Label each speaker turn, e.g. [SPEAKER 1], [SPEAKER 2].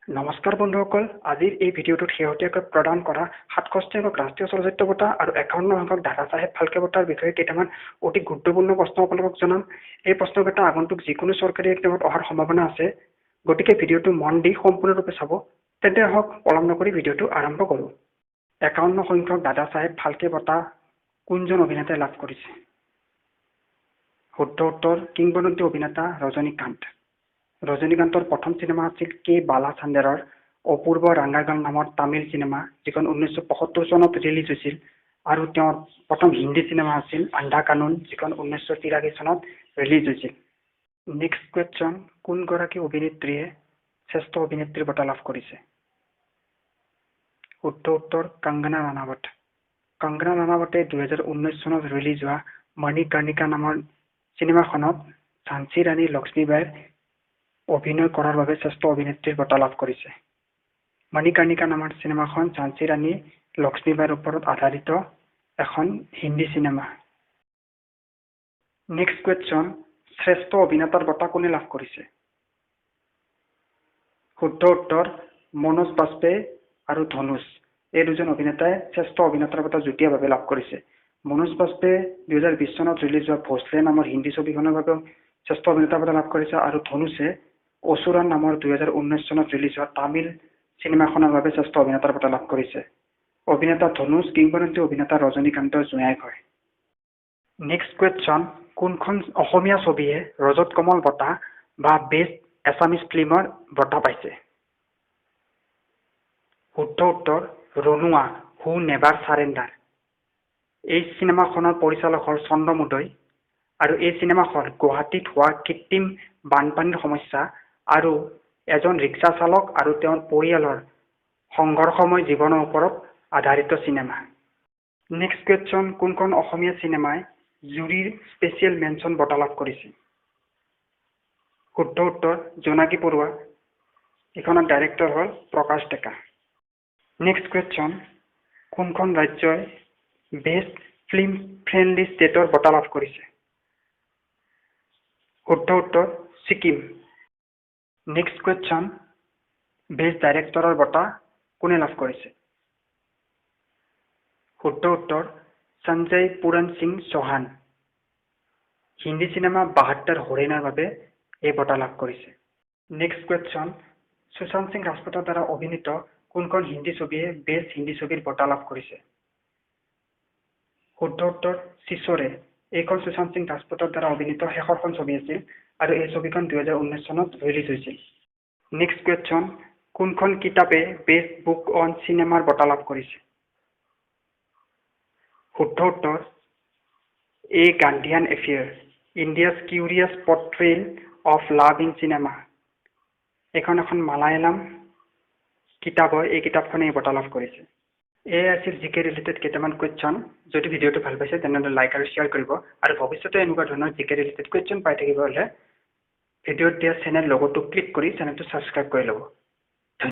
[SPEAKER 1] নমস্কাৰ বন্ধুসকল, আজিৰ এই ভিডিঅ'টোত শেহতীয়াকৈ প্ৰদান কৰা 67 সংখ্যক ৰাষ্ট্ৰীয় চলচ্চিত্ৰ বঁটা আৰু 51 সংখ্যক দাদাচাহেব ফাল্কে বঁটাৰ বিষয়ে কেইটামান অতি গুৰুত্বপূৰ্ণ প্ৰশ্ন আপোনালোকক জনাম। এই প্ৰশ্নকেইটা আগন্তুক যিকোনো চৰকাৰী এক্সামত অহাৰ সম্ভাৱনা আছে, গতিকে ভিডিঅ'টো মন দি সম্পূৰ্ণৰূপে চাব। তেন্তে আহক পলম নকৰি ভিডিঅ'টো আৰম্ভ কৰোঁ। 51 সংখ্যক দাদাচাহেব ফাল্কে বঁটা কোনজন অভিনেতাই লাভ কৰিছে? শুদ্ধ উত্তৰ কিংবদন্তি অভিনেতা ৰজনীকান্ত। ৰজনীকান্তৰ প্ৰথম চিনেমা আছিল কে বালাচান্দেৰৰ অপূৰ্ব ৰাংগাগাল নামৰ তামিল চিনেমা, যিখন 1975 চনত ৰিলিজ হৈছিল, আৰু তেওঁৰ প্ৰথম হিন্দী চিনেমা আছিল আন্ধা কানুন, যিখন 1983 চনত ৰিলিজ হৈছিল। নেক্সট কুৱেশ্যন, কোনগৰাকী অভিনেত্ৰীয়ে শ্ৰেষ্ঠ অভিনেত্ৰীৰ বঁটা লাভ কৰিছে? শুদ্ধ উত্তৰ কংগনা ৰাণাৱত। কংগনা ৰাণাৱতে 2019 চনত ৰিলিজ হোৱা মণিকৰ্ণিকা নামৰ চিনেমাখনত ঝান্সী ৰাণী লক্ষ্মীবাইৰ অভিনয় কৰাৰ বাবে শ্ৰেষ্ঠ অভিনেত্ৰীৰ বঁটা লাভ কৰিছে। মণিকৰ্ণিকা নামৰ চিনেমাখন ঝান্সী ৰাণী লক্ষ্মীবাইৰ ওপৰত আধাৰিত এখন হিন্দী চিনেমা। নেক্সট কুৱেশ্যন, শ্ৰেষ্ঠ অভিনেতাৰ বঁটা কোনে লাভ কৰিছে? শুদ্ধ উত্তৰ মনোজ বাজপেয়ী আৰু ধনুষ। এই দুজন অভিনেতাই শ্ৰেষ্ঠ অভিনেতাৰ বঁটা যুটীয়াভাৱে লাভ কৰিছে। মনোজ বাজপেয়ীয়ে 2020 চনত ৰিলিজ হোৱা ভোচলে নামৰ হিন্দী ছবিখনৰ বাবে শ্ৰেষ্ঠ অভিনেতাৰ বঁটা লাভ কৰিছে, আৰু ধনুষে অসুৰন নামৰ 2019 চনত ৰিলিজ হোৱা তামিল চিনেমাখনৰ বাবে শ্ৰেষ্ঠ অভিনেতাৰ বঁটা লাভ কৰিছে। অভিনেতা ধনুষ কিংবদন্তি অভিনেতা ৰজনীকান্তৰ জোঁৱায়েক হয়। নেক্সট কুৱেশ্যন, কোনখন অসমীয়া ছবিয়ে ৰজত কমল বঁটা বা বেষ্ট এছামিজ ফিল্মৰ বঁটা পাইছে? শুদ্ধ উত্তৰ ৰণুৱা হু নেভাৰ চাৰেণ্ডাৰ। এই চিনেমাখনৰ পৰিচালক হ'ল চন্দ্ৰমোদয়, আৰু এই চিনেমাখন গুৱাহাটীত হোৱা কৃত্ৰিম বানপানীৰ সমস্যা আৰু এজন ৰিক্সা চালক আৰু তেওঁৰ পৰিয়ালৰ সংঘৰ্ষময় জীৱনৰ ওপৰত আধাৰিত চিনেমা। নেক্সট কুৱেশ্যন, কোনখন অসমীয়া চিনেমাই জুৰীৰ স্পেচিয়েল মেনশ্যন বঁটা লাভ কৰিছে? শুদ্ধ উত্তৰ জোনাকী পৰুৱা। এইখনৰ ডাইৰেক্টৰ হ'ল প্ৰকাশ ডেকা। নেক্সট কুৱেশ্যন, কোনখন ৰাজ্যই বেষ্ট ফিল্ম ফ্ৰেণ্ডলি ষ্টেটৰ বঁটা লাভ কৰিছে? শুদ্ধ উত্তৰ ছিকিম। নেক্সট কুৱেশ্যন, বেষ্ট ডাইৰেক্টৰৰ বঁটা কোনে লাভ কৰিছে? শুদ্ধ উত্তৰ সঞ্জয় পুৰণ সিং চৌহান। হিন্দী চিনেমা 72 হৰিণাৰ বাবে এই বঁটা লাভ কৰিছে। নেক্সট কুৱেশ্যন, সুশান্ত সিং ৰাজপুতৰ দ্বাৰা অভিনীত কোনখন হিন্দী ছবিয়ে বেষ্ট হিন্দী ছবিৰ বঁটা লাভ কৰিছে? শুদ্ধ উত্তৰ চিচৰে। এইখন সুশান্ত সিং ৰাজপুতৰ দ্বাৰা অভিনীত শেষৰখন ছবি আছিল, আৰু এই ছবিখন 2019 চনত ৰিলিজ হৈছিল। নেক্সট কুৱেশ্যন, কোনখন কিতাপে বেষ্ট বুক অন চিনেমাৰ বঁটা লাভ কৰিছে? শুদ্ধ উত্তৰ A Gandhian affair, India's curious portrait of love in cinema. এইখন এখন মালায়ালাম কিতাপ হয়, এই কিতাপখনে এই বঁটা লাভ কৰিছে। এয়াই আছিল জিকে ৰিলেটেড কেইটামান কুৱেশ্যন। যদি ভিডিঅ'টো ভাল পাইছে তেনেহ'লে লাইক আৰু শ্বেয়াৰ কৰিব, আৰু ভৱিষ্যতে এনেকুৱা ধৰণৰ জিকে ৰিলেটেড কুৱেশ্যন পাই থাকিব হ'লে ভিডিঅ'ত দিয়া চেনেল লগটো ক্লিক কৰি চেনেলটো ছাবস্ক্ৰাইব কৰি ল'ব।